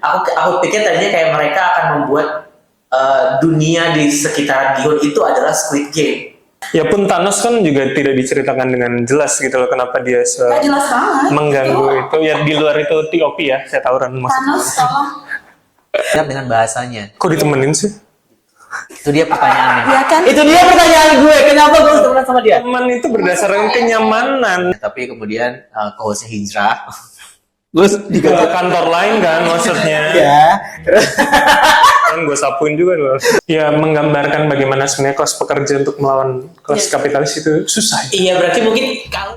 Aku pikir tadinya kayak mereka akan membuat dunia di sekitar Gion itu adalah Squid Game. Ya pun Thanos kan juga tidak diceritakan dengan jelas gitu loh, kenapa dia Nggak jelas banget. mengganggu itu. Ya di luar itu TOP ya, saya tahu kan maksudnya. Thanos tolong. Siap dengan bahasanya. Kok ditemenin sih? Itu dia pertanyaannya. Iya kan? Itu dia pertanyaan gue. Kenapa gue temenan sama dia? Teman itu berdasarkan kenyamanan. Tapi kemudian co-hostnya hijrah. Terus Ke kantor lain kan maksudnya. ya. Kan gue sapuin juga loh. Ya menggambarkan bagaimana sebenarnya kelas pekerja untuk melawan kelas kapitalis itu susah. Iya, berarti mungkin kalau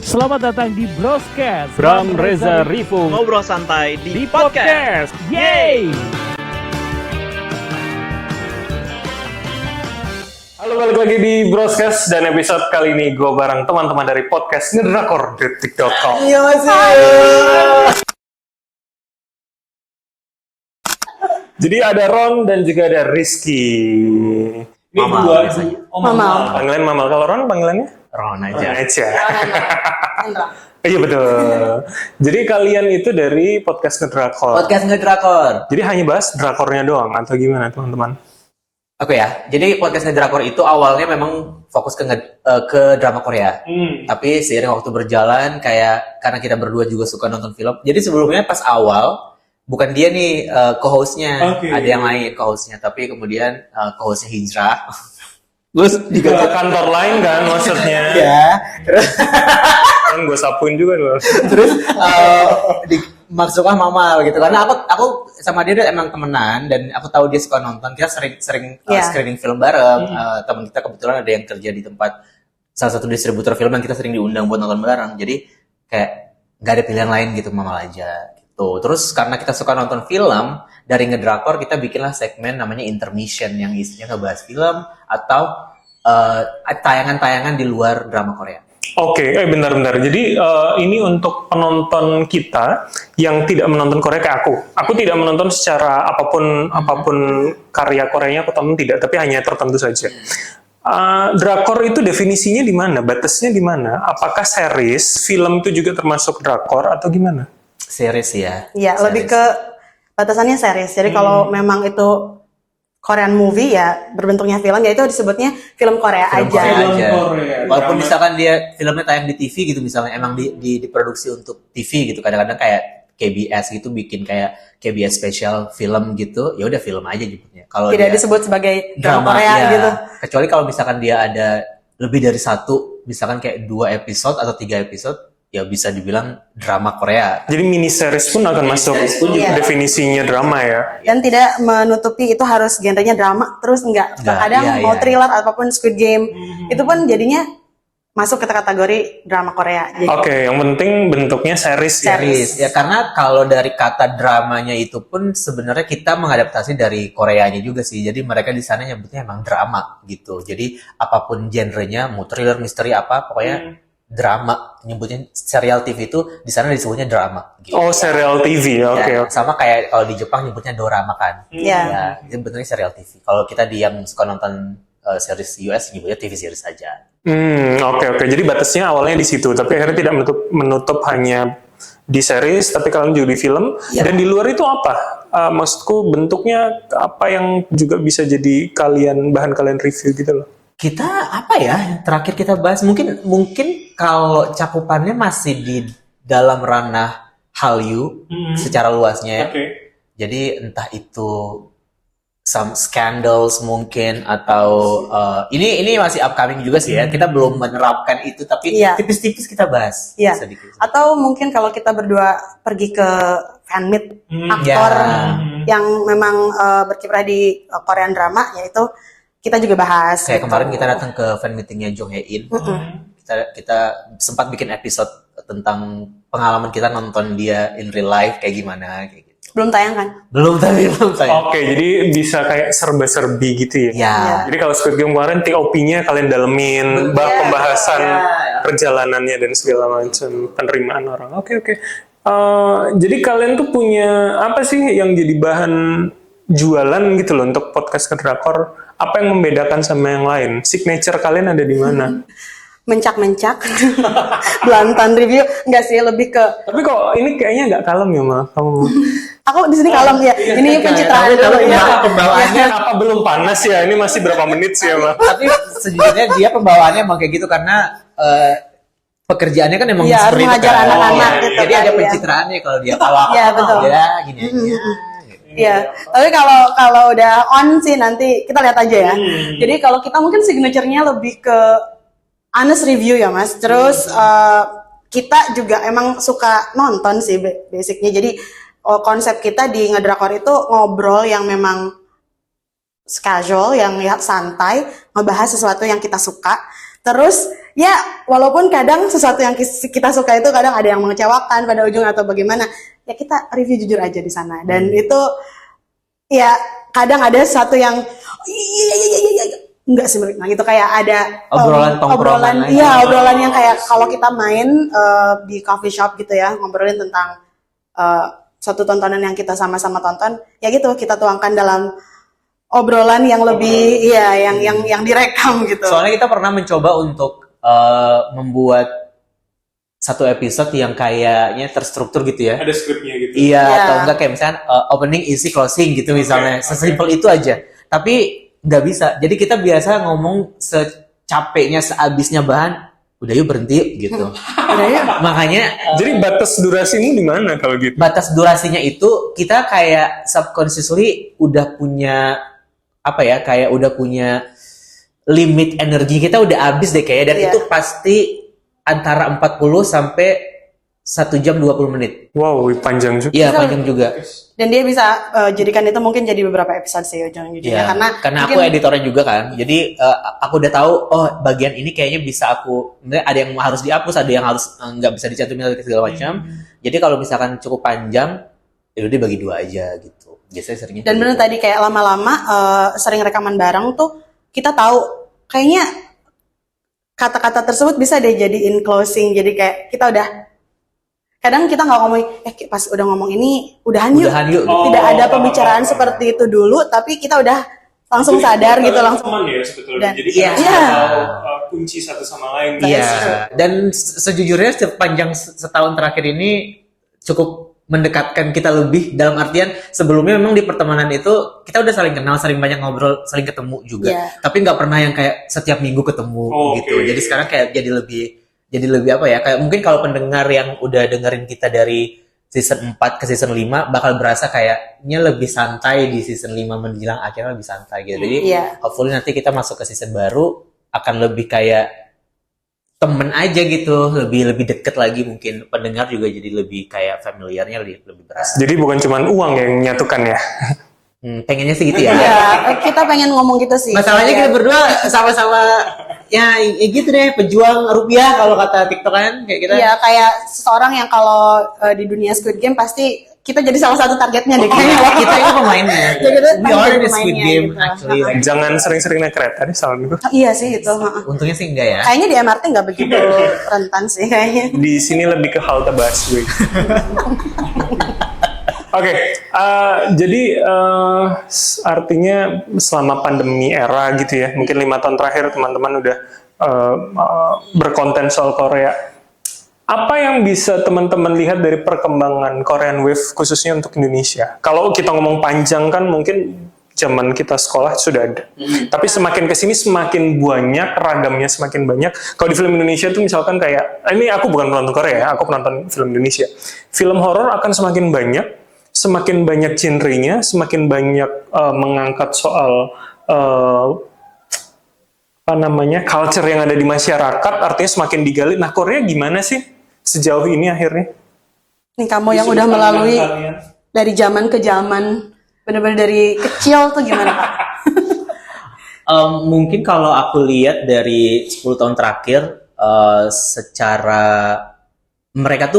Selamat datang di Broscast Bram Reza Rifu ngobrol santai di Podcast. Yeay! Halo, balik lagi di Broscast dan episode kali ini gue bareng teman-teman dari podcast ngedrakor.detik.com. iya masih. Jadi ada Ron dan juga ada Rizky. Ini Mama dua. biasanya. Mama. Panggilan Mamal. Kalau Ron panggilannya? Ron Ron aja. aja. Hendra. Iya betul. Jadi kalian itu dari podcast ngedrakor. Podcast ngedrakor. Jadi hanya bahas drakornya doang atau gimana teman-teman? Oke ya. Jadi podcast ngedrakor itu awalnya memang fokus ke drama Korea. Tapi seiring waktu berjalan kayak karena kita berdua juga suka nonton film. Jadi sebelumnya pas awal bukan dia nih co-hostnya, Oke. ada yang lain co-hostnya. Tapi kemudian co-hostnya hijrah. Terus Ke kantor lain kan maksudnya. ya. Kan gue sapuin juga loh. Terus masuklah Mama gitu. Karena aku sama dia emang temenan dan aku tahu dia suka nonton. Kita sering Iya. screening film bareng. Teman kita kebetulan ada yang kerja di tempat salah satu distributor film yang kita sering diundang buat nonton bareng. Jadi kayak nggak ada pilihan lain gitu, Mama aja gitu. Terus karena kita suka nonton film, dari ngedrakor kita bikinlah segmen namanya intermission yang isinya ngebahas film atau tayangan-tayangan di luar drama Korea. Oke, bentar-bentar. Jadi ini untuk penonton kita yang tidak menonton Korea kayak aku. Aku tidak menonton secara apapun karya Koreanya, aku tonton tidak, tapi hanya tertentu saja. Drakor itu definisinya di mana? Batasnya di mana? Apakah series, film itu juga termasuk drakor atau gimana? Series ya. Iya, lebih ke batasannya series. Jadi kalau memang itu Korean movie ya berbentuknya film, ya itu disebutnya film Korea Film aja. Korea aja. Korea, Walaupun drama. misalkan dia filmnya tayang di TV gitu misalnya, emang diproduksi untuk TV gitu. Kadang-kadang kayak KBS gitu bikin kayak KBS special film gitu, ya udah film aja nyebutnya. Kalau Tidak dia disebut sebagai drama Korea ya. gitu. Kecuali kalau misalkan dia ada lebih dari satu, misalkan kayak 2 episode atau 3 episode, ya bisa dibilang drama Korea. Jadi mini series pun akan masuk juga. definisinya drama ya. Dan tidak menutupi itu harus genrenya drama terus enggak. Enggak, Kadang iya, mau iya. thriller apapun Squid Game itu pun jadinya masuk ke kategori drama Korea. Jadi Oke, yang penting bentuknya series ya. Series. Ya karena kalau dari kata dramanya itu pun sebenarnya kita mengadaptasi dari Koreanya juga sih. Jadi mereka di sana nyebutnya emang drama gitu. Jadi apapun genrenya, mau thriller, misteri apa, pokoknya drama. Nyebutnya serial TV itu di sana disebutnya drama. Gitu. Oh, serial TV. Oke, Ya, oke. sama kayak kalau di Jepang nyebutnya dorama kan. Iya. Ya, itu bentuknya serial TV. Kalau kita di yang suka nonton series US nyebutnya TV series aja. Oke. Jadi batasnya awalnya di situ, tapi akhirnya tidak menutup hanya di series, tapi kalian juga di film. Ya. Dan di luar itu apa? Maksudku bentuknya apa yang juga bisa jadi bahan kalian review gitu loh. Kita apa ya? Terakhir kita bahas mungkin kalau cakupannya masih di dalam ranah Hallyu secara luasnya ya. Jadi entah itu some scandals mungkin atau ini masih upcoming juga sih ya. Kita belum menerapkan itu tapi Iya. tipis-tipis kita bahas Iya. sedikit. atau mungkin kalau kita berdua pergi ke fanmeet aktor Ya. yang memang berkiprah di Korean drama, yaitu kita juga bahas. Kayak gitu. kemarin kita datang ke fan meetingnya Jong Hae In. Kita sempat bikin episode tentang pengalaman kita nonton dia in real life kayak gimana kayak gitu. Belum tayang kan? Belum tayang. Oke, jadi bisa kayak serba-serbi gitu ya. Ya. Jadi kalau Squid Game kemarin TOP-nya kalian dalemin, pembahasan perjalanannya dan segala macam penerimaan orang. Oke. Jadi kalian tuh punya apa sih yang jadi bahan jualan gitu loh untuk podcast ngedrakor? Apa yang membedakan sama yang lain? Signature kalian ada di mana? mencak-mencak. Belantan review enggak sih, lebih ke Tapi kok ini kayaknya nggak kalem ya malah kamu. aku di sini kalem ya. Ini pencitraan dulu ya. Pembawaannya Apa belum panas ya? Ini masih berapa menit sih ya mah? tapi sejujurnya dia pembawaannya emang kayak gitu karena pekerjaannya kan emang Iya, harus seperti itu mengajar kan. anak-anak gitu Jadi kan, ada iya. pencitraannya kalau dia kalau Iya, betul. ya gini aja. Iya, tapi kalau udah on sih nanti kita lihat aja ya. Jadi kalau kita mungkin signature-nya lebih ke honest review ya Mas. Terus kita juga emang suka nonton sih basicnya. Jadi konsep kita di Ngedrakor itu ngobrol yang memang casual, yang ya santai, ngebahas sesuatu yang kita suka. Terus ya walaupun kadang sesuatu yang kita suka itu kadang ada yang mengecewakan pada ujung atau bagaimana, ya kita review jujur aja di sana. Dan itu ya kadang ada sesuatu yang iya enggak sih menurut itu kayak ada Obrolan tongkrongan aja. iya obrolan yang kayak kalau kita main di coffee shop gitu ya, ngobrolin tentang suatu tontonan yang kita sama-sama tonton, ya gitu kita tuangkan dalam obrolan yang lebih yang direkam gitu. Soalnya kita pernah mencoba untuk membuat satu episode yang kayaknya terstruktur gitu ya. Ada skripnya gitu. Iya, Iya. atau enggak kayak misalnya opening, isi, closing gitu misalnya. Sesimpel itu aja. Tapi nggak bisa. Jadi kita biasa ngomong secapeknya, sehabisnya bahan, udah yuk berhenti yuk gitu. Udah ya. Makanya Jadi batas durasimu di mana kalau gitu? batas durasinya itu kita kayak subconsciously udah punya apa ya, kayak udah punya limit energi kita udah habis deh kayaknya, dan Iya. itu pasti antara 40 sampai 1 jam 20 menit. Wow, panjang juga. Iya, Bisa. panjang juga. Dan dia bisa jadikan itu mungkin jadi beberapa episode sih ujung-ujungnya Iya, karena aku mungkin- editornya juga kan. Jadi aku udah tahu oh bagian ini kayaknya bisa aku, ada yang harus dihapus, ada yang harus nggak bisa dicantumin atau segala macam. Jadi kalau misalkan cukup panjang, ya udah dibagi 2 aja gitu. Biasanya seringnya. Dan kayak bener gitu. tadi kayak lama-lama sering rekaman bareng tuh kita tahu kayaknya kata-kata tersebut bisa deh jadiin closing. Jadi kayak kita udah kadang kita nggak ngomong pas udah ngomong ini udahan yuk. Udahan yuk. Oh. Tidak ada pembicaraan seperti itu dulu, tapi kita udah langsung sadar gitu langsung. Teman ya sebetulnya. Dan- Jadi Iya. kita Iya. tahu kunci satu sama lain. Iya. Dan sejujurnya sepanjang setahun terakhir ini cukup mendekatkan kita lebih, dalam artian sebelumnya memang di pertemanan itu kita udah saling kenal, saling banyak ngobrol, saling ketemu juga. Iya. Tapi nggak pernah yang kayak setiap minggu ketemu Oh, gitu. oke. Jadi sekarang kayak jadi lebih apa ya? Kayak mungkin kalau pendengar yang udah dengerin kita dari season 4 ke season 5 bakal berasa kayaknya lebih santai di season 5 menjelang akhirnya lebih santai gitu. Jadi Iya. hopefully nanti kita masuk ke season baru akan lebih kayak temen aja gitu, lebih deket lagi, mungkin pendengar juga jadi lebih kayak familiarnya lebih berasa. Jadi bukan cuma uang yang menyatukan ya. Pengennya sih gitu ya. Iya, kita pengen ngomong gitu sih. Masalahnya Iya. kita berdua sama-sama ya gitu deh, pejuang rupiah kalau kata TikTok kan kayak kita. Iya, kayak seseorang yang kalau di dunia Squid Game pasti kita jadi salah satu targetnya deh kayaknya. Kita ini pemainnya. Jadi kita We are jadi the Squid pemainnya Game gitu. actually. Like, Jangan sering-sering naik kereta nih salah gue. Iya sih itu. untungnya sih enggak ya. Kayaknya di MRT nggak begitu rentan sih kayaknya. Di sini lebih ke halte busway. Oke, jadi artinya selama pandemi era gitu ya, mungkin 5 tahun terakhir teman-teman udah berkonten soal Korea. Apa yang bisa teman-teman lihat dari perkembangan Korean Wave khususnya untuk Indonesia? Kalau kita ngomong panjang kan mungkin zaman kita sekolah sudah ada. Tapi semakin kesini semakin banyak, ragamnya semakin banyak. Kalau di film Indonesia tuh misalkan kayak, ini aku bukan penonton Korea ya, aku penonton film Indonesia. Film horor akan semakin banyak genrenya, semakin banyak mengangkat soal culture yang ada di masyarakat, artinya semakin digali. Nah, Korea gimana sih sejauh ini akhirnya? Nih kamu yang udah melalui dari zaman ke zaman, bener-bener dari kecil tuh gimana Pak? Mungkin kalau aku lihat dari 10 tahun terakhir, secara mereka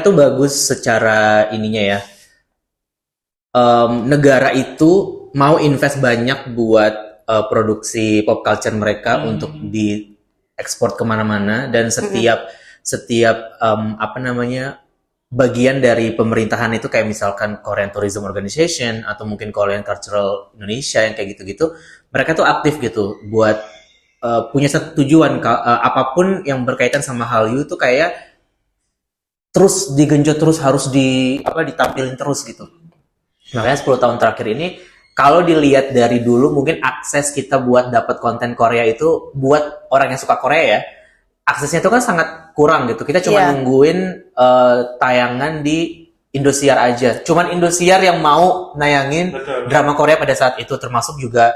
tuh bagus secara ininya ya. Negara itu mau invest banyak buat produksi pop culture mereka untuk diekspor kemana-mana, dan setiap bagian dari pemerintahan itu kayak misalkan Korean Tourism Organization atau mungkin Korean Cultural Indonesia yang kayak gitu-gitu, mereka tuh aktif gitu buat punya satu tujuan, apapun yang berkaitan sama Hallyu itu kayak terus digenjot terus, harus ditampilin terus gitu. Makanya 10 tahun terakhir ini kalau dilihat dari dulu mungkin akses kita buat dapat konten Korea itu buat orang yang suka Korea ya, aksesnya itu kan sangat kurang gitu. Kita cuma nungguin tayangan di Indosiar aja. Cuman Indosiar yang mau nayangin drama Korea pada saat itu, termasuk juga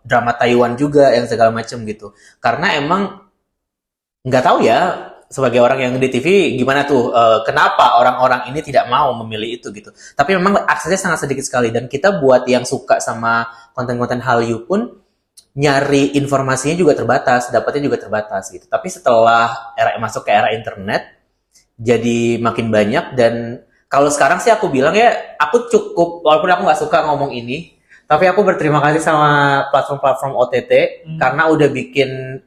drama Taiwan juga yang segala macam gitu. Karena emang nggak tahu ya, sebagai orang yang di TV gimana tuh, kenapa orang-orang ini tidak mau memilih itu gitu. Tapi memang aksesnya sangat sedikit sekali, dan kita buat yang suka sama konten-konten Hallyu pun nyari informasinya juga terbatas, dapatnya juga terbatas gitu. Tapi setelah masuk ke era internet jadi makin banyak, dan kalau sekarang sih aku bilang ya, aku cukup, walaupun aku nggak suka ngomong ini, tapi aku berterima kasih sama platform-platform OTT karena udah bikin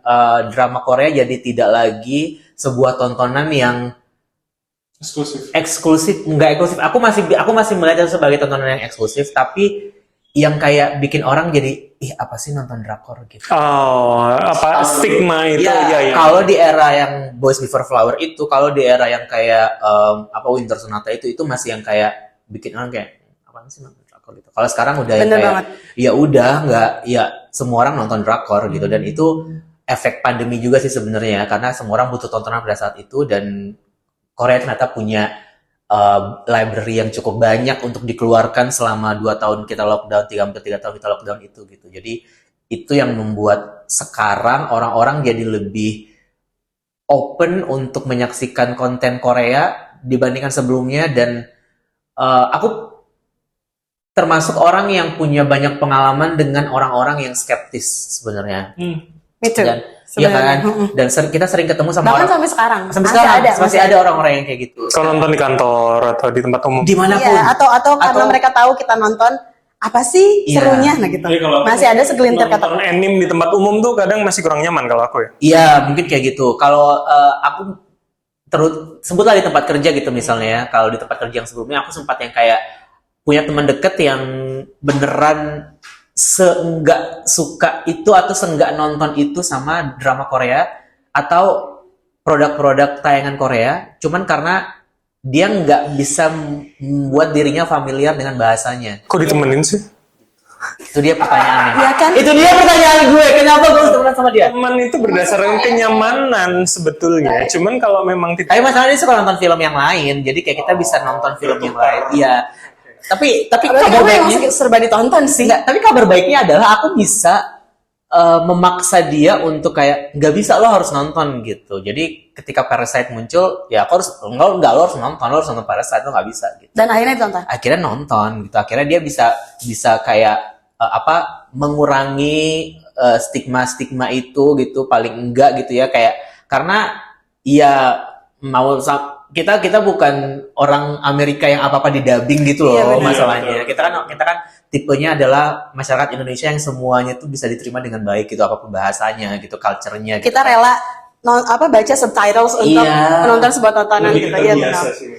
drama Korea jadi tidak lagi sebuah tontonan yang eksklusif, nggak eksklusif. Aku masih melihat itu sebagai tontonan yang eksklusif, tapi yang kayak bikin orang jadi apa sih nonton drakor gitu. Stigma itu ya. Kalau di era yang Boys Before Flower itu, kalau di era yang kayak Winter Sonata itu masih yang kayak bikin orang kayak apa sih nonton drakor gitu. Kalau sekarang udah yang kayak ya udah nggak, ya semua orang nonton drakor gitu, dan itu efek pandemi juga sih sebenarnya, karena semua orang butuh tontonan pada saat itu, dan Korea ternyata punya library yang cukup banyak untuk dikeluarkan selama 2 tahun kita lockdown, 3 tahun kita lockdown itu gitu. Jadi itu yang membuat sekarang orang-orang jadi lebih open untuk menyaksikan konten Korea dibandingkan sebelumnya, dan aku termasuk orang yang punya banyak pengalaman dengan orang-orang yang skeptis sebenarnya. Itu. Dan iya kan, dan kita sering ketemu sama bahkan orang sampai sekarang masih ada orang-orang yang kayak gitu. Kalau nonton di kantor atau di tempat umum, Dimanapun. Iya, atau karena mereka tahu kita nonton, apa sih serunya, nah gitu. Masih ada segelintir kata. Nonton anime di tempat umum tuh kadang masih kurang nyaman kalau aku ya. Iya, mungkin kayak gitu. Kalau aku sebutlah di tempat kerja gitu misalnya ya, kalau di tempat kerja yang sebelumnya aku sempat yang kayak punya teman deket yang beneran seenggak suka itu atau seenggak nonton itu sama drama Korea atau produk-produk tayangan Korea, cuman karena dia nggak bisa membuat dirinya familiar dengan bahasanya. Kok ditemenin sih? Itu dia pertanyaannya. Iya kan? Itu dia pertanyaan gue, kenapa gue harus temenan sama dia? Teman itu berdasarkan kenyamanan sebetulnya. Cuman kalau memang Tapi masalahnya suka nonton film yang lain, jadi kayak kita bisa nonton film yang lain. Iya. Tapi kabar baiknya serba ditonton sih. Enggak, tapi kabar baiknya adalah aku bisa memaksa dia untuk kayak nggak bisa, lo harus nonton gitu. Jadi ketika Parasite muncul, ya aku harus lo harus nonton Parasite, lo nggak bisa gitu. Dan akhirnya ditonton. Akhirnya nonton gitu. Akhirnya dia bisa kayak mengurangi stigma itu gitu, paling enggak gitu ya, kayak karena ya kita bukan orang Amerika yang apa-apa didubbing gitu loh. Iya, masalahnya. Kita kan tipenya adalah masyarakat Indonesia yang semuanya tuh bisa diterima dengan baik gitu, apapun bahasanya gitu, culture-nya gitu. Kita rela baca subtitles untuk menonton sebuah tontonan gitu ya.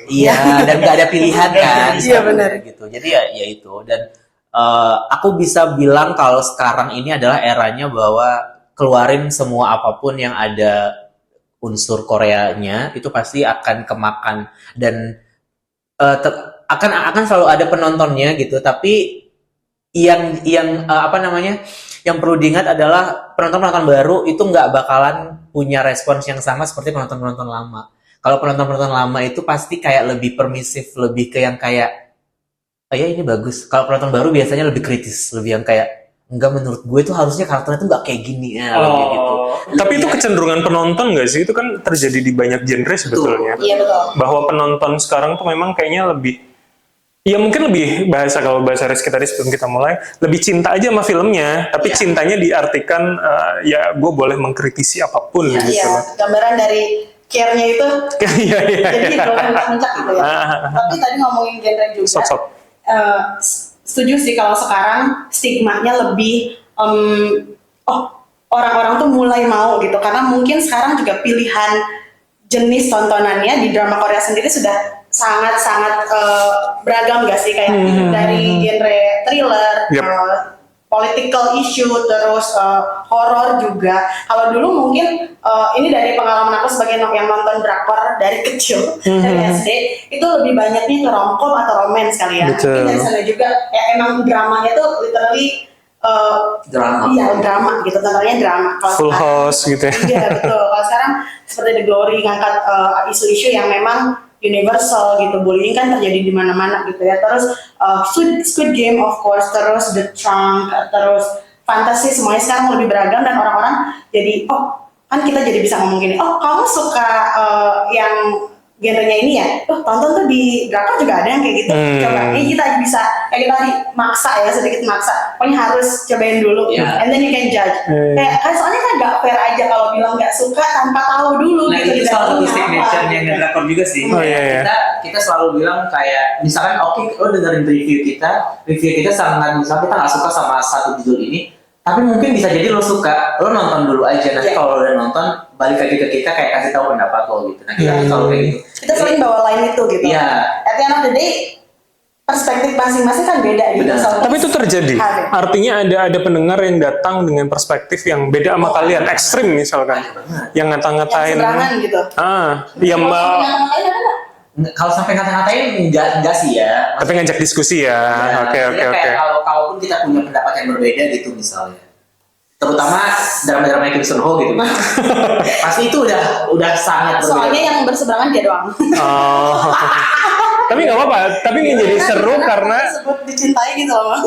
Iya, dan nggak ada pilihan kan. Iya benar gitu. Jadi ya itu, dan aku bisa bilang kalau sekarang ini adalah eranya bahwa keluarin semua apapun yang ada unsur Koreanya itu pasti akan kemakan, dan akan selalu ada penontonnya gitu. Tapi yang yang perlu diingat adalah penonton baru itu nggak bakalan punya respons yang sama seperti penonton lama. Kalau penonton lama itu pasti kayak lebih permisif, lebih ke yang kayak ya ini bagus. Kalau penonton baru biasanya lebih kritis, lebih yang kayak enggak, menurut gue itu harusnya karakternya itu nggak kayak gini ya, lebih gitu. Tapi itu kecenderungan penonton nggak sih? Itu kan terjadi di banyak genre sebetulnya. Iya betul. Bahwa penonton sekarang tuh memang kayaknya lebih, ya mungkin lebih kalau bahasa Rizky tadi sebelum kita mulai, lebih cinta aja sama filmnya. Tapi cintanya diartikan ya gue boleh mengkritisi apapun gitu. Iya, gambaran dari care-nya itu jadi puncak gitu ya. Tapi tadi ngomongin genre juga. Setuju sih kalau sekarang stigmanya lebih orang-orang tuh mulai mau gitu, karena mungkin sekarang juga pilihan jenis tontonannya di drama Korea sendiri sudah sangat-sangat beragam gak sih, kayak dari genre thriller, political issue, terus horror juga. Kalau dulu mungkin ini dari pengalaman aku sebagai yang nonton drakor dari kecil, dari SD, itu lebih banyaknya ke romcom atau romance kali ya. Betul. Mungkin dari sana juga ya emang dramanya tuh literally Drama. Iya, drama gitu, contohnya drama. Kalau Full sekarang- house gitu ya. Iya betul. Kalau sekarang seperti The Glory ngangkat isu-isu yang memang universal gitu, bullying kan terjadi di mana-mana gitu ya. Terus Squid Game of course, terus The Trunk, terus fantasy, semuanya sekarang lebih beragam dan orang-orang jadi kan kita jadi bisa ngomong gini, kamu suka yang genrenya ini ya, tonton tuh di drakor juga ada yang kayak gitu. Coba, ini kita bisa kayak kita maksa ya, sedikit maksa. Pokoknya harus cobain dulu, Yeah. and then you can judge. Kayak soalnya kan gak fair aja kalau bilang gak suka tanpa tahu dulu Nah gitu. itu di salah satu dalamnya apa, signature-nya gitu. drakor juga sih. Oh, iya, iya. Kita selalu bilang kayak misalkan lo dengerin review kita sangat misalnya kita nggak suka sama satu judul ini, tapi mungkin bisa jadi lo suka, lo nonton dulu aja. Nanti Iya. kalau lo udah nonton, balik lagi ke kita kayak kasih tahu pendapat lo gitu. Nah kita selalu kayak gitu. Kita sering bawa line itu gitu. Iya. At the end of the day, perspektif masing-masing kan beda gitu. Benar. So, Tapi itu terjadi. Ada. Artinya ada pendengar yang datang dengan perspektif yang beda sama kalian, ekstrim misalkan, yang yang ngata-ngatain. seberangan gitu. Yang Kalau yang lain ada nggak? Kalau sampai ngata-ngatain enggak sih ya. tapi ngajak diskusi ya. Ya, Oke. maksudnya kayak kalaupun kita punya pendapat yang berbeda gitu misalnya, terutama drama-drama Kim Sun Ho gitu, pasti itu udah sangat berbeda. Soalnya yang berseberangan dia doang. Oh. Tapi nggak apa-apa. Tapi ini jadi seru karena. Disebut dicintai gitu loh, Mas.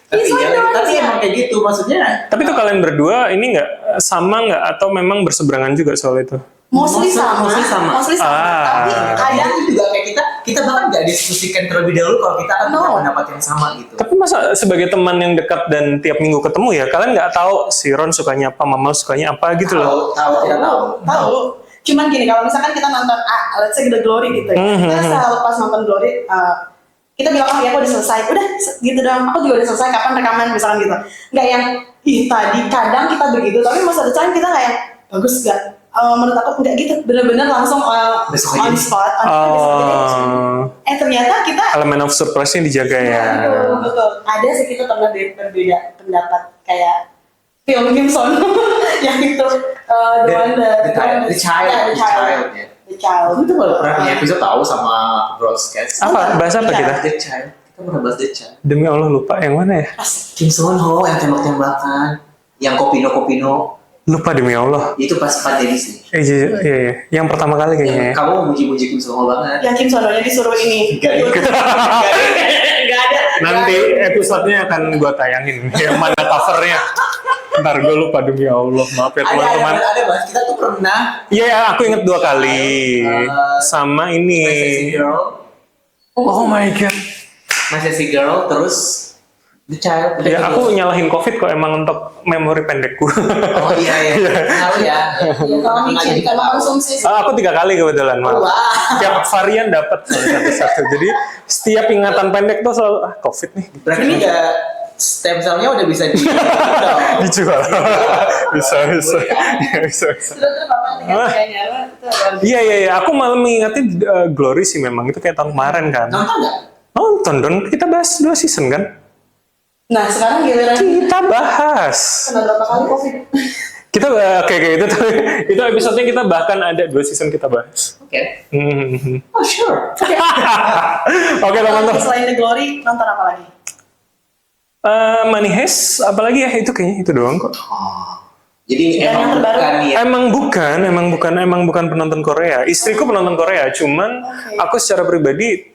tapi, Iya, tapi iya. emang kayak gitu maksudnya. Tapi tuh kalian berdua ini nggak sama nggak atau memang berseberangan juga soal itu? Mostly sama. Mostly sama. Tapi Kadang kadang itu juga kayak kita bahkan nggak diskusikan terlebih dahulu kalau kita kan punya pendapat yang sama gitu. Tapi masa sebagai teman yang dekat dan tiap minggu ketemu ya, kalian nggak tahu si Ron sukanya apa, Mama sukanya apa gitu loh. Kita tahu. tahu. Cuman gini, kalau misalkan kita nonton let's say The Glory gitu ya, kita selalu pas nonton Glory kita bilang ya aku udah selesai, udah gitu dong, aku juga udah selesai, kapan rekaman misalkan gitu. Nggak yang tadi kadang kita begitu, tapi masa depan kita kayak bagus gak? Menurut aku nggak gitu, bener-bener langsung Besok on aja. spot. Ternyata kita Elemen of surprise-nya dijaga ya. betul. Ada sih kita pernah berbeda pendapat kayak film Kim Son yang itu The Child. Yeah, The Child. Itu baru pernah punya episode tahu sama broadcast. Apa? Bahasa apa kita? The Child. Kita pernah bahas The Child. Demi Allah lupa yang mana ya? Kim Sun Ho yang tembak-tembakan, yang kopino. Lupa demi Allah. Itu pas pandemi sih. Iya. Yang pertama kali kayaknya ya. Kamu muji-muji Kim Sun Ho banget. Yang Kim Son-nya disuruh ini. Gak ada. Nanti episodenya akan gue tayangin yang mana covernya. Ntar gue lupa demi Allah. Maaf ya teman-teman. Ada mas. Kita tuh pernah Iya, aku inget 2 kali. Sama My ini. Sexy Girl, Oh my god. My Sexy Girl, terus The Child. Udah Ya, gitu. aku nyalahin COVID kok emang untuk memori pendekku. Oh iya. Tahu ya. Ya, kalau micin kalau konsumsi sih. Aku 3 kali kebetulan, maaf. Wah. Tiap varian dapat satu-satu. Jadi setiap ingatan pendek tuh selalu COVID nih. Berarti ini udah stem cell-nya udah bisa Dijual. bisa. Bisa. Terus Bapak lihat kayaknya itu. Iya. Aku malah mengingatnya Glory sih memang itu kayak tahun kemarin kan. Nonton nggak? Nonton dong, kita bahas 2 season kan? Nah, sekarang giliran Kita bahas. kena berapa kali Covid? Kita kayak gitu tuh. Itu episodenya kita bahkan ada 2 season kita bahas. Oke. Hmm. Oh sure. Oke teman-teman. Selain The Glory, nonton apa lagi? Money Heist, apalagi ya itu kayaknya itu doang kok. Jadi Dan yang terbaru? Emang bukan penonton Korea. Istriku penonton Korea, cuman aku secara pribadi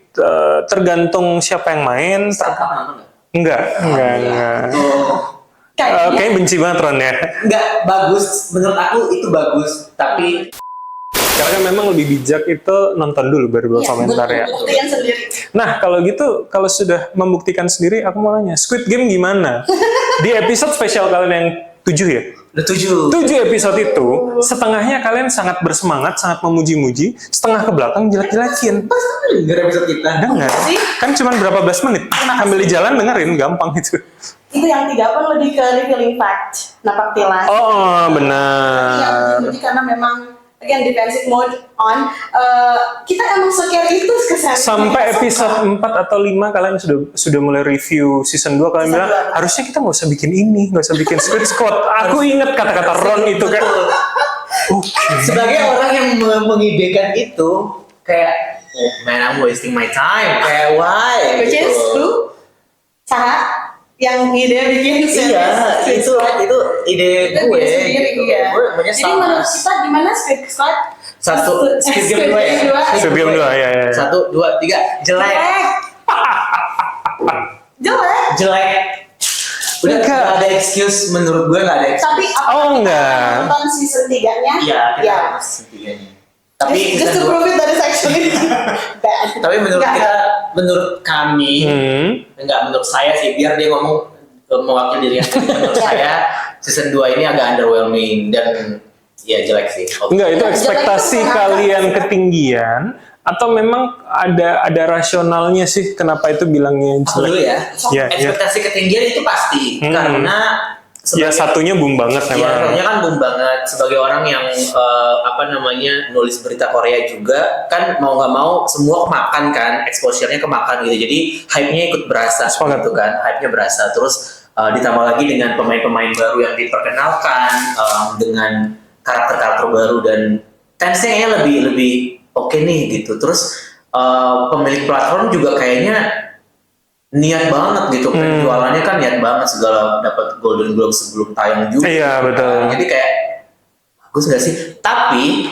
tergantung siapa yang main. Startup nonton nggak? Enggak. Tuh. Kayaknya benci banget Ron ya. Nggak bagus. Menurut aku itu bagus. Tapi Karena kan memang lebih bijak itu nonton dulu baru berkomentar ya. Buktikan sendiri. Nah, kalau gitu, kalau sudah membuktikan sendiri, aku mau nanya, Squid Game gimana? Di episode spesial kalian yang 7 ya? udah 7. 7 episode itu, setengahnya kalian sangat bersemangat, sangat memuji-muji, setengah ke belakang jelek-jelekin. Dengar episode kita. Dengar? Kan cuma berapa belas menit. Ambil di jalan dengerin, gampang itu. Itu yang 3 pun lebih ke revealing fact, napak tilas. Oh, Yang benar. jadi karena memang again defensive mode on, kita emang scare itu ke sampai episode 4 atau 5 kalian sudah mulai review season 2, kalian bilang harusnya kita nggak usah bikin ini, nggak usah bikin Squid Squad. Aku ingat kata-kata Ron itu kayak sebagai orang yang mengidekan itu kayak oh man, I'm wasting my time, kayak why Which is who? Saha yang ide bikin iya itu ide Itu gue dia sendiri, gitu. iya. Gue Jadi menurut kita gimana Squid Squad? Squid Game 2 ya? Squid Game 2 ya. 1, 2, 3 jelek Jelek. udah nggak ada excuse, menurut gue nggak ada excuse. Tapi enggak. nonton season 3-nya? Iya, kita harus setiganya. Tapi just to prove it that is actually bad. tapi menurut Nggak. kita, menurut kami, enggak menurut saya sih, biar dia ngomong mewakili dirinya sendiri. Menurut saya season 2 ini agak underwhelming dan ya jelek sih. Enggak, itu Jelek ekspektasi itu kalian karena- ketinggian atau memang ada rasionalnya sih kenapa itu bilangnya Aku dulu jelek? ya. Iya, iya. Ekspektasi ketinggian itu pasti karena Ya satunya boom banget ya, memang. satunya kan boom banget sebagai orang yang nulis berita Korea juga kan mau nggak mau semua kemakan kan, exposure-nya kemakan gitu, jadi hype-nya ikut berasa Sepakat. gitu kan, hype-nya berasa terus ditambah lagi dengan pemain-pemain baru yang diperkenalkan dengan karakter-karakter baru dan tense-nya kayaknya lebih oke nih gitu, terus pemilik platform juga kayaknya niat banget gitu, penjualannya kan niat banget, segala dapat Golden Globe sebelum tayang juga. Iya, betul. Jadi kayak bagus nggak sih? Tapi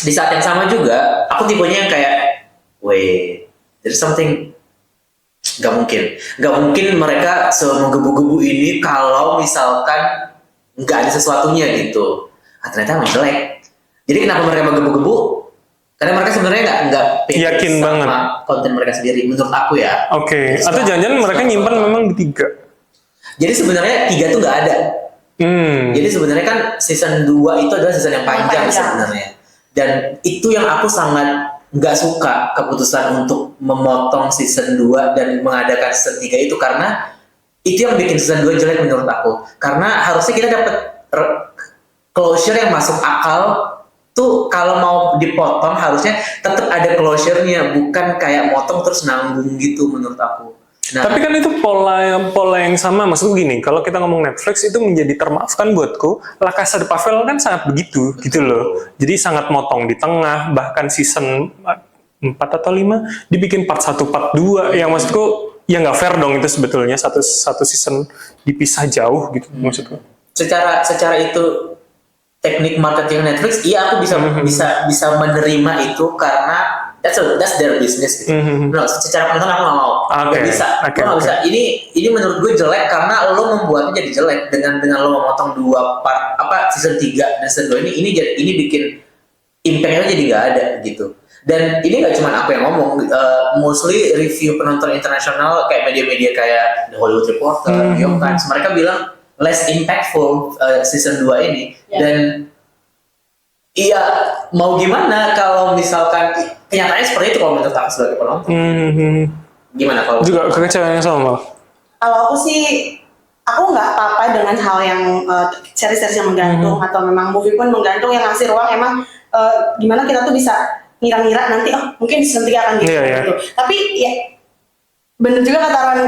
di saat yang sama juga aku tipenya yang kayak, wait, there's something nggak mungkin mereka semenggebu-gebu ini kalau misalkan nggak ada sesuatunya gitu. Ternyata emang jelek. Jadi kenapa mereka menggebu-gebu? Karena mereka sebenarnya nggak pede Yakin sama banget. konten mereka sendiri, menurut aku ya. Oke, atau jangan-jangan mereka nyimpan memang di 3. Jadi sebenarnya 3 tuh nggak ada. Jadi sebenarnya kan season 2 itu adalah season yang panjang sebenarnya. Dan itu yang aku sangat nggak suka keputusan untuk memotong season 2 dan mengadakan season 3 itu, karena itu yang bikin season 2 jelek menurut aku. Karena harusnya kita dapat closure yang masuk akal tuh, kalau mau dipotong harusnya tetap ada closure-nya, bukan kayak motong terus nanggung gitu menurut aku. Nah, Tapi kan itu pola yang sama, maksudku gini, kalau kita ngomong Netflix itu menjadi termaafkan buatku, La Casa de Papel kan sangat begitu, gitu loh. Jadi sangat motong di tengah, bahkan season 4 atau 5 dibikin part 1, part 2, yang maksudku ya nggak fair dong itu sebetulnya satu season dipisah jauh gitu maksudku. secara itu teknik marketing Netflix, iya aku bisa menerima itu karena that's their business gitu. No, secara penonton aku nggak mau, nggak bisa. Gue nggak bisa. Ini menurut gue jelek karena lo membuatnya jadi jelek dengan lo memotong 2 part season 3 dan season 2 ini bikin impact-nya jadi nggak ada gitu. Dan ini nggak cuma aku yang ngomong, mostly review penonton internasional kayak media-media kayak The Hollywood Reporter, New York Times, mereka bilang less impactful season 2 ini. Dan iya, mau gimana kalau misalkan kenyataannya seperti itu kalau menurut aku sebagai penonton. Gimana kalau Juga kekecewaan yang sama. Kalau aku sih, aku nggak apa-apa dengan hal yang seri-seri yang menggantung atau memang movie pun menggantung, yang ngasih ruang emang gimana kita tuh bisa ngira-ngira nanti mungkin di season 3 akan gitu. Iya. Gitu. Tapi ya bener juga kata Ron,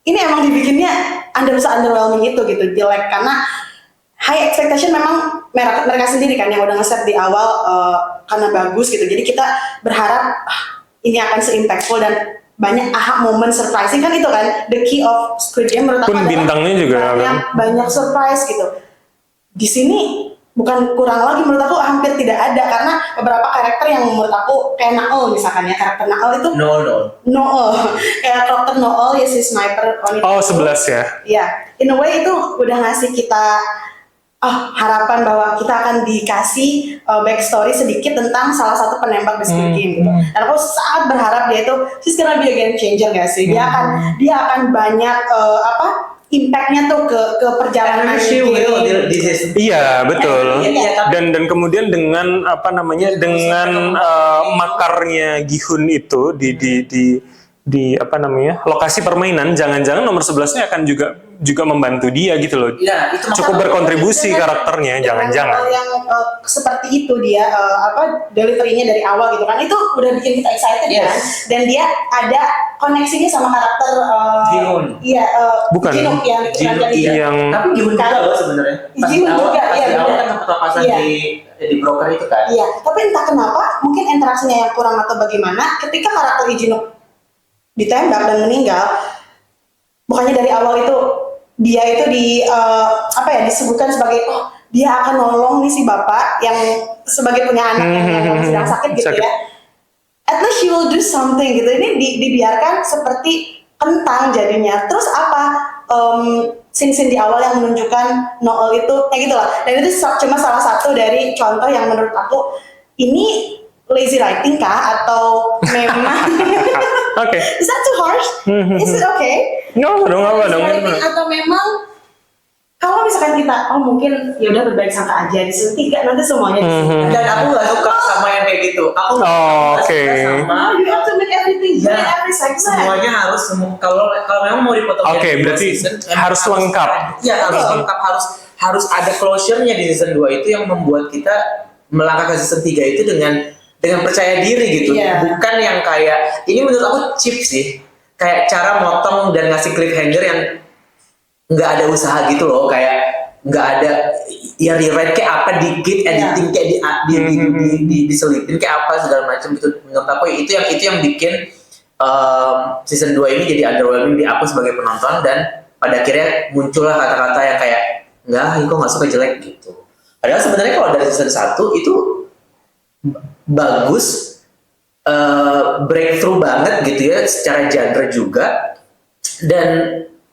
ini emang dibikinnya underwhelming itu gitu, jelek karena high expectation memang mereka sendiri kan yang udah nge-set di awal karena bagus gitu. Jadi kita berharap ini akan se-impactful dan banyak aha moment surprising kan, itu kan the key of Squid Game menurut aku Pun adalah bintangnya juga banyak surprise gitu. Di sini bukan kurang lagi, menurut aku hampir tidak ada karena beberapa karakter yang menurut aku kayak Naol misalkan ya, karakter Naol itu Noel kayak karakter Noel ya, si sniper wanita. Oh, 11 ya. Ya, in a way itu udah ngasih kita harapan bahwa kita akan dikasih backstory sedikit tentang salah satu penembak di Squid Game gitu. Dan aku sangat berharap dia itu she's gonna be a game changer gak sih? Dia akan banyak impact-nya tuh ke perjalanan game. Iya, betul. Iya. Dan kemudian dengan dengan makarnya Gihun itu di lokasi permainan, jangan-jangan nomor 11-nya akan juga juga membantu dia gitu loh. Iya, itu Cukup makanya- berkontribusi Dengan- karakternya, dengan jangan-jangan. hal yang seperti itu dia delivery-nya dari awal gitu kan, itu udah bikin kita excited Yes. kan, dan dia ada koneksinya sama karakter Ji-hoon. iya Bukan. Ji-hoon yang Ji-hoon, diperankan iya. Yang- Tapi Ji-hoon juga loh sebenarnya. Pas Ji-hoon di awal- juga, pas iya, di awal benar. kan sempat papasan Iya. di broker itu kan. Iya, tapi entah kenapa mungkin interaksinya yang kurang atau bagaimana ketika karakter Ijinok ditembak dan meninggal, bukannya dari awal itu dia itu disebutkan sebagai dia akan nolong nih si bapak yang sebagai punya anak yang sedang sakit gitu Sakit. ya. At least she will do something gitu. Ini dibiarkan seperti kentang jadinya. Terus apa? Scene-scene di awal yang menunjukkan Noel itu kayak gitu lah. Dan itu cuma salah satu dari contoh yang menurut aku ini lazy writing kah atau memang Oke. is that too harsh? Is it okay? No, dong apa Lazy dong? writing atau memang kalau misalkan kita mungkin ya udah berbaik sangka aja di season 3 nanti semuanya di season Dan aku nggak suka sama yang kayak gitu. Aku nggak Oh, suka oke. sama you have to make everything good in Ya, every segment. semuanya harus kalau memang mau dipotong Oke, jadi dua berarti season, emang harus lengkap. Iya, harus Betul. lengkap, harus ada closure-nya di season 2 itu yang membuat kita melangkah ke season 3 itu dengan percaya diri gitu. Iya. Bukan yang kayak ini menurut aku cheap sih. Kayak cara motong dan ngasih cliffhanger yang nggak ada usaha gitu loh, kayak nggak ada ya rewrite kayak apa dikit, editing kayak diselipin kayak apa segala macam gitu. Menurut aku itu yang bikin season 2 ini jadi underwhelming di aku sebagai penonton, dan pada akhirnya muncullah kata-kata yang kayak kok nggak suka, jelek gitu. Padahal sebenarnya kalau dari season 1 itu bagus, breakthrough banget gitu ya secara genre juga, dan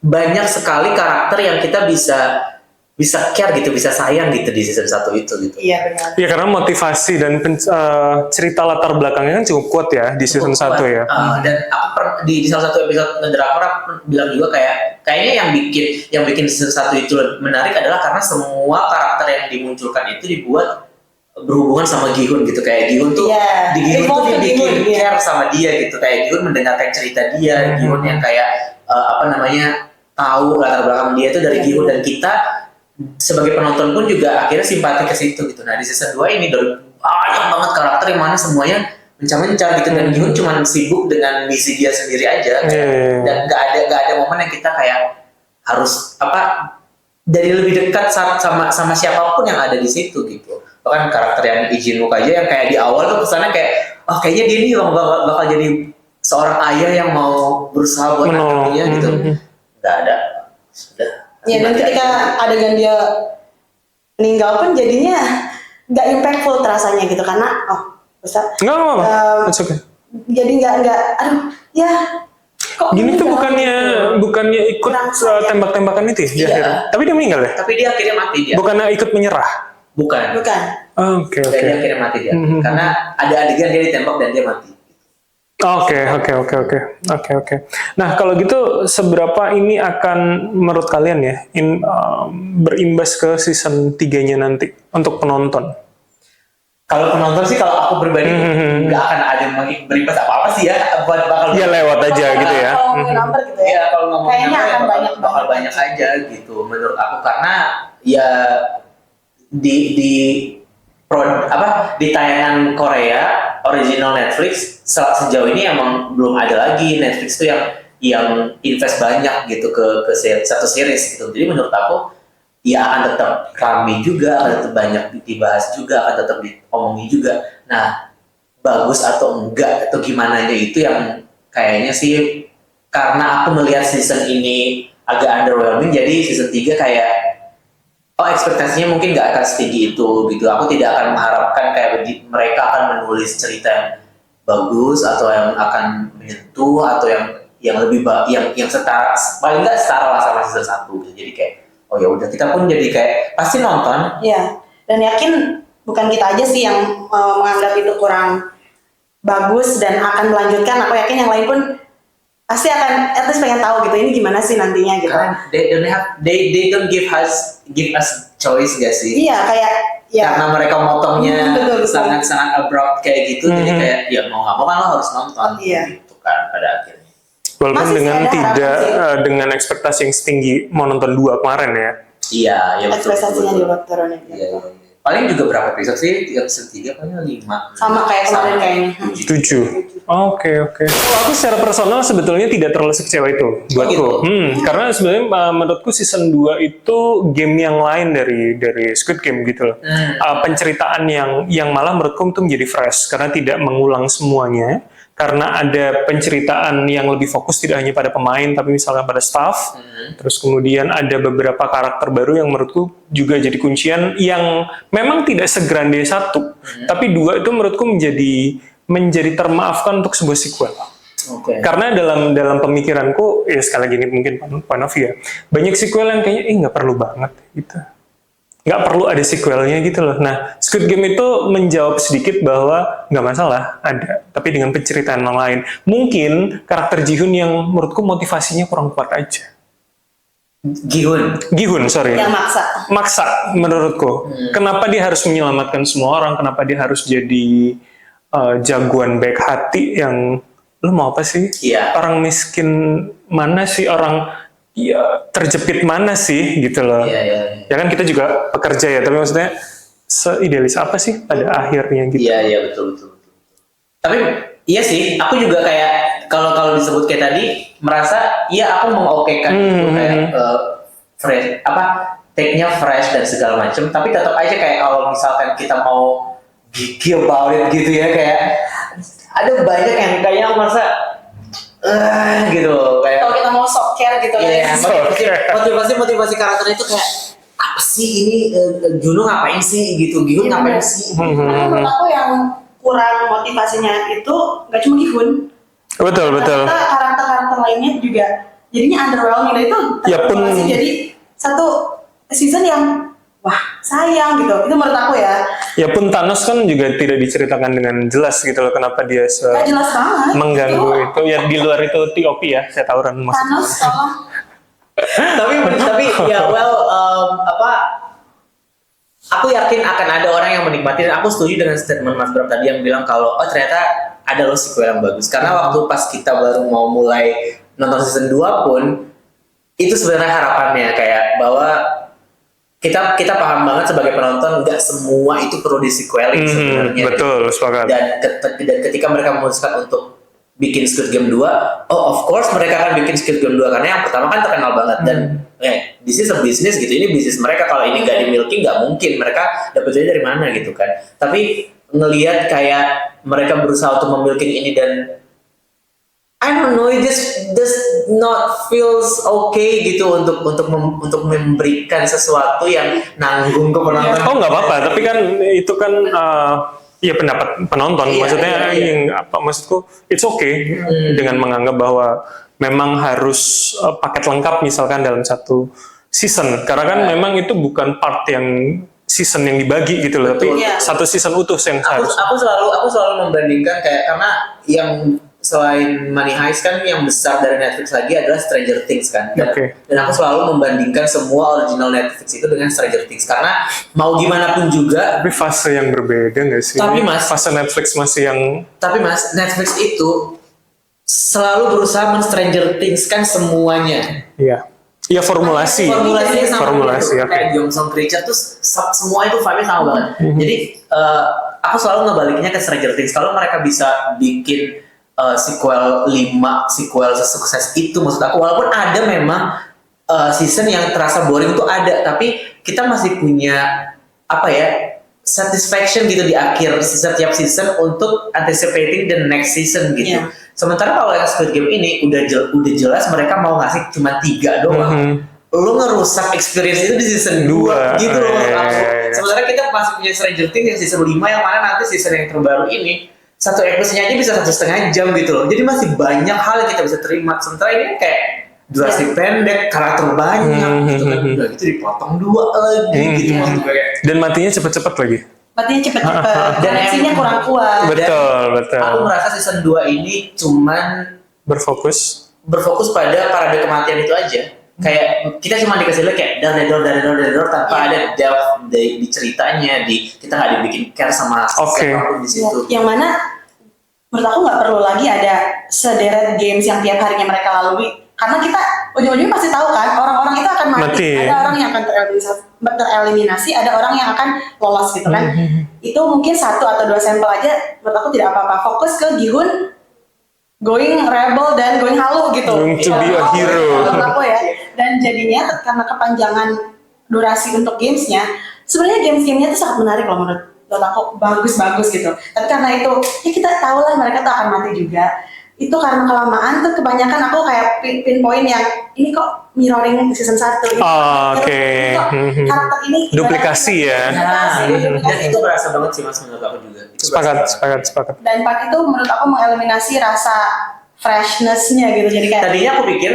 banyak sekali karakter yang kita bisa care gitu, bisa sayang gitu di season 1 itu gitu. Iya benar. Ya karena motivasi dan cerita latar belakangnya kan cukup kuat ya di season 1 ya. Dan aku di salah satu episode Drakor aku bilang juga kayaknya yang bikin season 1 itu menarik adalah karena semua karakter yang dimunculkan itu dibuat berhubungan sama Gi-hun gitu. Kayak Gi-hun tuh Iya. di Gi-hun tuh Involved dibikin Gi-hun, iya. care sama dia gitu. Kayak Gi-hun mendengarkan cerita dia, Gi-hun yang kayak tahu latar belakang dia itu dari Gi-hun, dan kita sebagai penonton pun juga akhirnya simpati ke situ gitu. Nah di season 2 ini banyak banget karakter yang mana semuanya mencar-mencar gitu, dan Gi-hun cuma sibuk dengan misi dia sendiri aja, dan nggak ada momen yang kita kayak harus dari lebih dekat sama siapapun yang ada di situ gitu. Bahkan karakter yang Ijinwook aja yang kayak di awal tuh kesannya kayak kayaknya dia nih bakal jadi seorang ayah yang mau berusaha buat anaknya gitu. Nggak ada, sudah. Ya, dan ketika adegan dia meninggal pun jadinya nggak impactful terasanya gitu, karena Ustaz, Nggak apa-apa. It's okay. jadi nggak aduh ya kok Gini tuh meninggal? bukannya ikut Kurang sayang. tembak-tembakan itu ya di Iya. akhir. Tapi dia meninggal ya? Tapi dia akhirnya mati dia. Bukannya ikut menyerah. Bukan. Oke. Dan dia akhirnya mati dia. Karena ada adegan dia ditembak dan dia mati. Oke. Nah, kalau gitu seberapa ini akan menurut kalian ya berimbas ke season 3-nya nanti untuk penonton? Kalau penonton sih, kalau aku pribadi nggak akan ada berimbas apa-apa sih ya, bakal Ya lewat aja gitu ya. Kalau ngomongin number gitu ya. Ya kalau ngomongin Kayaknya apa, akan ya banyak bakal banget. banyak aja gitu menurut aku, karena ya di tayangan Korea original Netflix sejauh ini emang belum ada lagi Netflix tuh yang invest banyak gitu ke satu series gitu. Jadi menurut aku ya akan tetap ramai juga, akan tetap banyak dibahas juga, akan tetap diomongin juga. Nah, bagus atau enggak atau gimana aja itu yang kayaknya sih, karena aku melihat season ini agak underwhelming, jadi season 3 kayak ekspektasinya mungkin nggak akan setinggi itu gitu. Aku tidak akan mengharapkan kayak mereka akan menulis cerita yang bagus atau yang akan menyentuh atau yang lebih yang setara, paling nggak setara lah sama season 1 gitu. Jadi kayak ya udah, kita pun jadi kayak pasti nonton. Iya, dan yakin bukan kita aja sih yang menganggap itu kurang bagus dan akan melanjutkan. Aku yakin yang lain pun pasti akan at least pengen tahu gitu, ini gimana sih nantinya gitu. Karena they don't give us choice gak sih? Iya, kayak ya. Karena mereka motongnya Betul. sangat abrupt kayak gitu, jadi kayak ya mau nggak mau kan lo harus nonton Iya. gitu kan pada akhirnya. Walaupun Masih dengan ada tidak harapan sih. dengan ekspektasi yang setinggi mau nonton 2 kemarin ya. Iya, ya betul. Ekspektasinya betul. juga turunin. Iya, iya. Paling juga berapa episode sih? Yang ketiga paling 5. Sama kayak kemarin kayaknya. 7. Oke. Kalau aku secara personal sebetulnya tidak terlalu sekecewa itu buatku. gitu? Karena sebenarnya menurutku season 2 itu game yang lain dari Squid Game gitu loh. Penceritaan yang malah menurutku itu menjadi fresh karena tidak mengulang semuanya. Karena ada penceritaan yang lebih fokus tidak hanya pada pemain tapi misalnya pada staff. Terus kemudian ada beberapa karakter baru yang menurutku juga jadi kuncian yang memang tidak segrande 1, tapi 2 itu menurutku menjadi termaafkan untuk sebuah sequel. Oke. Karena dalam pemikiranku, ya sekali lagi ini mungkin point of view ya, banyak sequel yang kayaknya nggak perlu banget gitu. Nggak perlu ada sequelnya gitu loh. Nah, Squid Game itu menjawab sedikit bahwa nggak masalah, ada. Tapi dengan penceritaan yang lain. Mungkin karakter Ji-hoon yang menurutku motivasinya kurang kuat aja. Gi-hoon, sorry. Yang Maksa menurutku. Kenapa dia harus menyelamatkan semua orang? Kenapa dia harus jadi jagoan baik hati yang lu mau apa sih? Iya. Orang miskin mana sih? Orang ya terjepit mana sih gitu loh. Iya. Ya kan kita juga pekerja ya, tapi maksudnya seidealis apa sih pada akhirnya gitu. Iya, betul. Tapi iya sih, aku juga kayak kalau disebut kayak tadi merasa iya aku mengokekan itu kayak fresh take-nya fresh dan segala macam, tapi tetap aja kayak kalau misalkan kita mau gigi about it gitu ya, kayak ada banyak yang kayaknya aku merasa gitu kayak Kalau kita mau sok care gitu iya, ya. motivasi karakter itu kayak apa sih ini Juno ngapain sih gitu, Gi-hoon ngapain sih? Karena menurut aku yang kurang motivasinya itu nggak cuma Gi-hoon. Betul. Ternyata karakter-karakter lainnya juga jadinya underwhelming, dan itu Ya pun- masih jadi satu season yang wah sayang gitu. Itu menurut aku ya. Ya pun Thanos kan juga tidak diceritakan dengan jelas gitu loh kenapa dia Gak jelas banget. mengganggu itu. Ya di luar itu TOP ya, saya tahu kan maksudnya. Thanos tolong. tapi ya aku yakin akan ada orang yang menikmati, dan aku setuju dengan statement Mas Bram tadi yang bilang kalau ternyata ada loh sequel yang bagus, karena waktu pas kita baru mau mulai nonton season 2 pun itu sebenarnya harapannya kayak bahwa kita paham banget sebagai penonton nggak semua itu perlu di sequelin sebenarnya. Betul, sepakat. Dan ketika mereka memutuskan untuk bikin Squid Game 2, of course mereka akan bikin Squid Game 2 karena yang pertama kan terkenal banget dan this is a business gitu, ini bisnis mereka, kalau ini nggak dimiliki nggak mungkin mereka dapetnya dari mana gitu kan. Tapi ngelihat kayak mereka berusaha untuk memiliki ini dan I don't know, this does not feels okay gitu untuk memberikan sesuatu yang nanggung ke penonton. Oh nggak apa-apa, tapi kan itu kan ya pendapat penonton. Iya, Maksudnya iya. yang apa maksudku, it's okay dengan menganggap bahwa memang harus paket lengkap misalkan dalam satu season. Karena kan memang itu bukan part yang season yang dibagi gitu loh, tapi Iya. satu season utuh yang harus. Aku selalu membandingkan kayak, karena yang selain Money Heist kan yang besar dari Netflix lagi adalah Stranger Things kan. Dan aku selalu membandingkan semua original Netflix itu dengan Stranger Things karena mau gimana pun juga. Tapi fase yang berbeda nggak sih? Tapi Mas, fase Netflix masih yang. Tapi Mas, Netflix itu selalu berusaha men-Stranger Things kan semuanya. Iya. Iya formulasinya sama. Formulasi, gitu. Kayak Johnson Creature tuh semua itu vibe-nya sama banget. Jadi aku selalu ngebaliknya ke Stranger Things. Kalau mereka bisa bikin sequel 5, sequel sesukses itu, maksud aku, walaupun ada memang season yang terasa boring itu ada, tapi kita masih punya apa ya, satisfaction gitu di akhir setiap season untuk anticipating the next season gitu. Yeah. Sementara kalau yang Squid Game ini udah jelas mereka mau ngasih cuma 3 doang. Lu ngerusak experience itu di season 2 gitu loh menurut aku. Sementara kita masih punya Stranger Things yang season 5 yang mana nanti season yang terbaru ini satu episode-nya aja bisa 1,5 jam gitu loh. Jadi masih banyak hal yang kita bisa terima. Sementara ini kayak durasi pendek, karakter banyak gitu kan. Udah gitu dipotong 2 lagi gitu maksud gue kayak. Dan matinya cepet-cepet lagi. Matinya cepet-cepet, koneksinya kurang kuat. Betul. Aku merasa season 2 ini cuman berfokus pada parade kematian itu aja. Kayak kita cuma dikasih lihat kayak dari door tanpa ada depth di ceritanya, kita nggak dibikin care sama siapapun di situ. Yang mana menurut aku nggak perlu lagi ada sederet games yang tiap harinya mereka lalui, karena kita ujung-ujungnya pasti tahu kan orang-orang itu akan mati. Ada orang yang akan tereliminasi, ada orang yang akan lolos gitu kan. Itu mungkin 1 atau 2 sampel aja menurut aku tidak apa-apa. Fokus ke Gi-hun going rebel dan going halu gitu. Going to be a hero. Menurut aku ya. Dan jadinya karena kepanjangan durasi untuk gamesnya, sebenarnya games-gamenya itu sangat menarik loh menurut aku, bagus-bagus gitu. Tapi karena itu, ya kita tahu lah mereka tuh akan mati juga. Itu karena kelamaan tuh kebanyakan aku kayak pinpoint yang ini kok mirroring season 1. Oke. Karakter ini Duplikasi ya. Dan itu berasa banget sih Mas menurut aku juga. Itu Sepakat. Dan part itu menurut aku mengeliminasi rasa freshness-nya gitu. Jadi kayak Tadinya aku pikir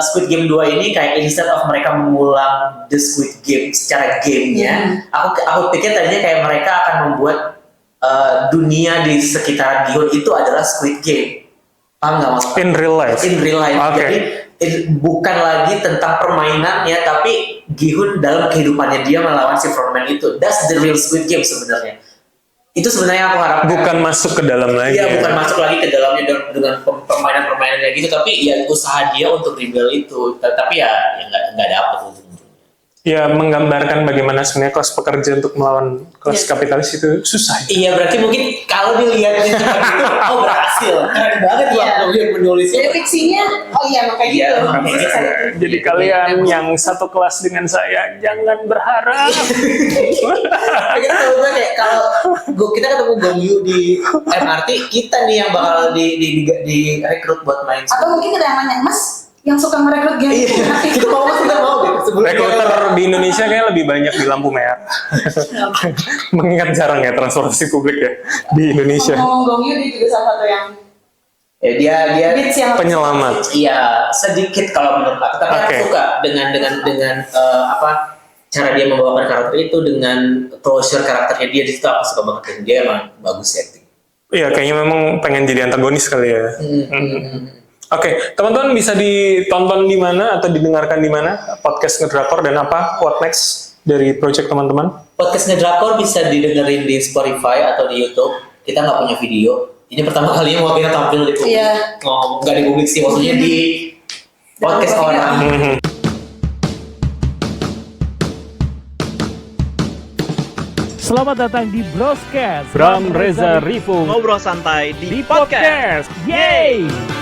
Squid Game 2 ini kayak instead of mereka mengulang The Squid Game secara gamenya, aku pikir tadinya kayak mereka akan membuat dunia di sekitar Gi-hun itu adalah Squid Game. Paham nggak Mas? In real life. In real life. Oke. Jadi bukan lagi tentang permainannya, tapi Gi-hun dalam kehidupannya dia melawan si frontman itu. That's the real Squid Game sebenarnya. Itu sebenarnya aku harapkan. Bukan masuk ke dalam lagi. Iya, bukan masuk lagi ke dalamnya dengan permainan-permainan kayak gitu, tapi ya usaha dia untuk rebel itu. Tapi ya nggak dapet ujung-ujungnya. Ya, menggambarkan bagaimana sebenarnya kelas pekerja untuk melawan kelas kapitalis itu susah. Iya, berarti mungkin kalau dilihat di tempat itu, oh berhasil. Keren banget ya menulisnya. jadi fiksinya, oh iya kayak Iya, gitu. makanya gitu. Jadi kalian yang satu kelas dengan saya jangan berharap. Kita tahu kan kayak kalau kita ketemu Gong Yu di MRT, kita nih yang bakal direkrut buat main. Atau mungkin kita yang nanya, Mas yang suka merekrut game Iya, kita mau gitu. Rekruter di Indonesia kayak lebih banyak di lampu merah. Mengingat jarang ya transportasi publik ya di Indonesia. Ngomong Gong Yu dia juga salah satu yang dia beats yang Penyelamat. iya sedikit kalau menurut aku, tapi aku Oke. suka dengan cara dia membawakan karakter itu, dengan closure karakternya dia di situ aku suka banget, dan dia emang bagus ya acting. Iya, kayaknya memang pengen jadi antagonis kali ya. Oke, teman-teman bisa ditonton di mana atau didengarkan di mana podcast Ngedrakor, dan apa what next dari project teman-teman? Podcast Ngedrakor bisa didengerin di Spotify atau di YouTube. Kita nggak punya video. Ini pertama kalinya mau kita tampil di publik. Iya. Nggak di publik sih, maksudnya di podcast orang. Selamat datang di Broscast Bram Reza Rifu Ngobrol santai di di podcast. Yeay!